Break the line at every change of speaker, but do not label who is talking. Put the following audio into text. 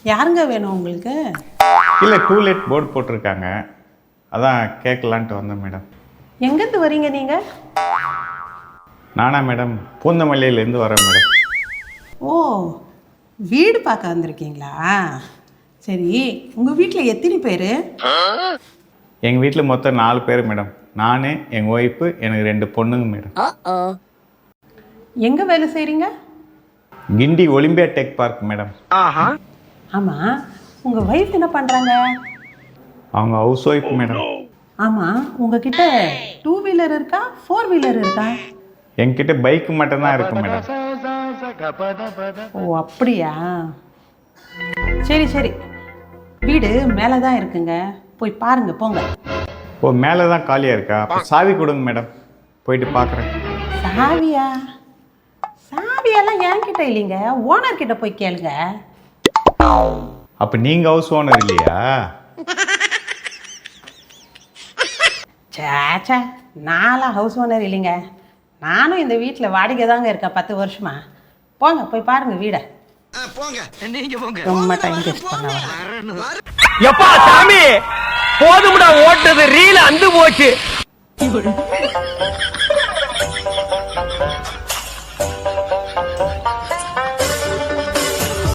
யாருங்க வேணும் உங்களுக்கு?
இல்லை டூலெட் போர்டு போட்டிருக்காங்க, அதான் கேட்கலான்ட்டு வந்தேன் மேடம்.
எங்கேருந்து வரீங்க நீங்கள்?
நானா மேடம்? பூந்தமல்லியிலேருந்து வரேன் மேடம்.
ஓ, வீடு பார்க்க வந்திருக்கீங்களா? சரி, உங்கள் வீட்டில் எத்தனை பேர்?
எங்கள் வீட்டில் மொத்தம் 4 பேர் மேடம். நான், எங்கள் ஒய்ஃபு, எனக்கு 2 பொண்ணுங்க மேடம்.
எங்கே வேலை செய்கிறீங்க?
கிண்டி ஒலிம்பியா டெக் பார்க் மேடம்.
ஆமாம், உங்கள் ஒய்ஃப் என்ன பண்ணுறாங்க?
அவங்க ஹவுஸ் ஒய்ஃப் மேடம்.
ஆமாம், உங்ககிட்ட 2 வீலர் இருக்கா 4 வீலர் இருக்கா?
என்கிட்ட பைக்கு மட்டும்தான் இருக்கு மேடம்.
ஓ அப்படியா, சரி சரி, வீடு மேலே தான் இருக்குங்க, போய் பாருங்க போங்க.
ஓ, மேலே தான் காலியாக இருக்கா? அப்போ சாவி கொடுங்க மேடம், போயிட்டு பார்க்குறேன்.
சாவியா? சாவியெல்லாம் என்கிட்ட இல்லைங்க, ஓனர் கிட்ட போய் கேளுங்க.
அப்போ நீங்கள் ஹவுஸ் ஓனர் இல்லையா?
சேச்சா, நான்லாம் ஹவுஸ் ஓனர் இல்லைங்க, நானும் இந்த வீட்டில் வாடகை தாங்க இருக்கேன் 10 வருஷமா. போங்க போய் பாருங்க வீடை. ரொம்ப டைம் வேஸ்ட் பண்ண வரேன்.
எப்பா சாமி, போதும்டா ஓட்டது, ரீல அந்து போச்சு.